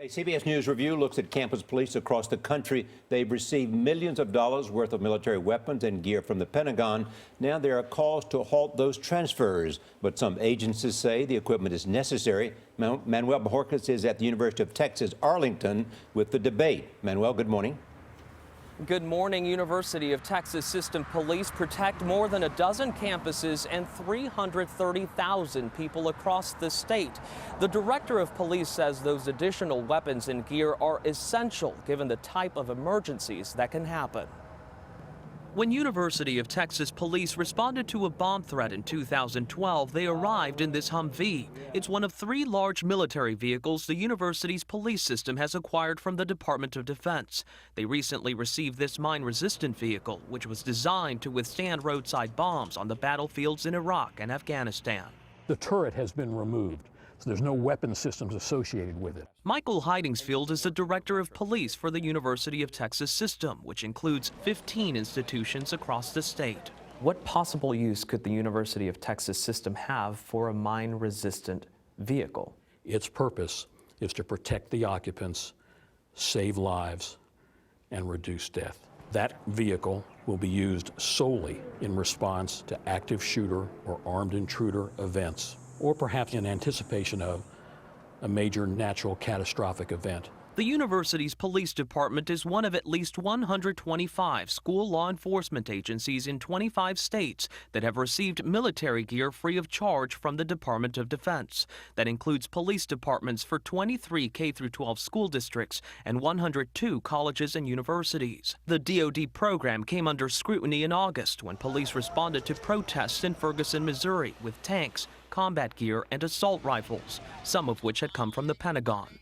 A CBS News Review looks at campus police across the country. They've received millions of dollars worth of military weapons and gear from the Pentagon. Now there are calls to halt those transfers, but some agencies say the equipment is necessary. Manuel Bajorquez is at the University of Texas, Arlington, with the debate. Manuel, good morning. Good morning. University of Texas System Police protect more than a dozen campuses and 330,000 people across the state. The director of police says those additional weapons and gear are essential given the type of emergencies that can happen. When University of Texas police responded to a bomb threat in 2012, they arrived in this Humvee. It's one of 3 large military vehicles the university's police system has acquired from the Department of Defense. They recently received this mine-resistant vehicle, which was designed to withstand roadside bombs on the battlefields in Iraq and Afghanistan. The turret has been removed, so there's no weapon systems associated with it. Michael Heidingsfield is the director of police for the University of Texas System, which includes 15 institutions across the state. What possible use could the University of Texas System have for a mine-resistant vehicle? Its purpose is to protect the occupants, save lives, and reduce death. That vehicle will be used solely in response to active shooter or armed intruder events, or perhaps in anticipation of a major natural catastrophic event. The university's police department is one of at least 125 school law enforcement agencies in 25 states that have received military gear free of charge from the Department of Defense. That includes police departments for 23 K-12 school districts and 102 colleges and universities. The DoD program came under scrutiny in August when police responded to protests in Ferguson, Missouri with tanks, combat gear, and assault rifles, some of which had come from the Pentagon.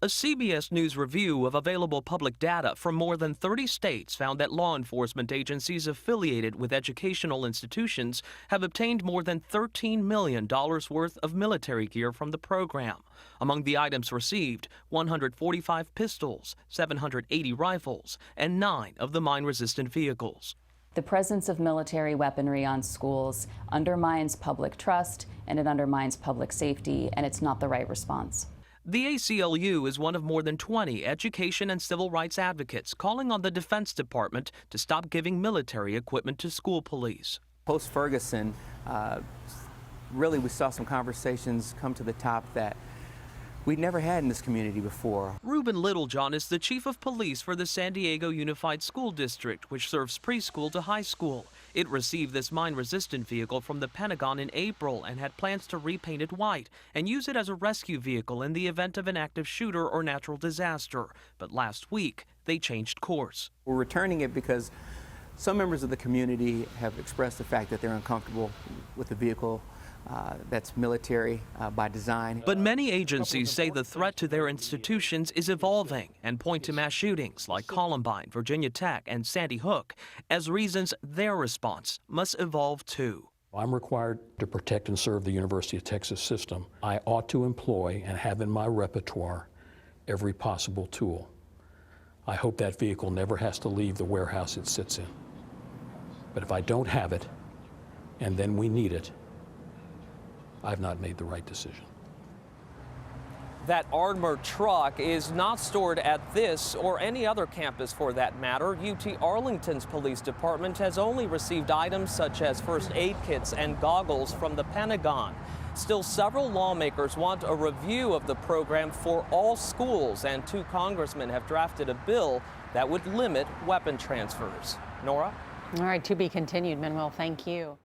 A CBS News review of available public data from more than 30 states found that law enforcement agencies affiliated with educational institutions have obtained more than $13 million worth of military gear from the program. Among the items received, 145 pistols, 780 rifles, and 9 of the mine-resistant vehicles. The presence of military weaponry on schools undermines public trust, and it undermines public safety, and it's not the right response. The ACLU is one of more than 20 education and civil rights advocates calling on the Defense Department to stop giving military equipment to school police. Post-Ferguson, really we saw some conversations come to the top that we'd never had in this community before. Reuben Littlejohn is the chief of police for the San Diego Unified School District, which serves preschool to high school. It received this mine-resistant vehicle from the Pentagon in April and had plans to repaint it white and use it as a rescue vehicle in the event of an active shooter or natural disaster. But last week, they changed course. We're returning it because some members of the community have expressed the fact that they're uncomfortable with the vehicle that's military by design. But many agencies say the threat to their institutions is evolving and point to mass shootings like Columbine, Virginia Tech, and Sandy Hook as reasons their response must evolve too. I'm required to protect and serve the University of Texas System. I ought to employ and have in my repertoire every possible tool. I hope that vehicle never has to leave the warehouse it sits in. But if I don't have it, and then we need it, I've not made the right decision. That armored truck is not stored at this or any other campus for that matter. UT Arlington's police department has only received items such as first aid kits and goggles from the Pentagon. Still, several lawmakers want a review of the program for all schools, and 2 congressmen have drafted a bill that would limit weapon transfers. Nora? All right, to be continued, Manuel. Thank you.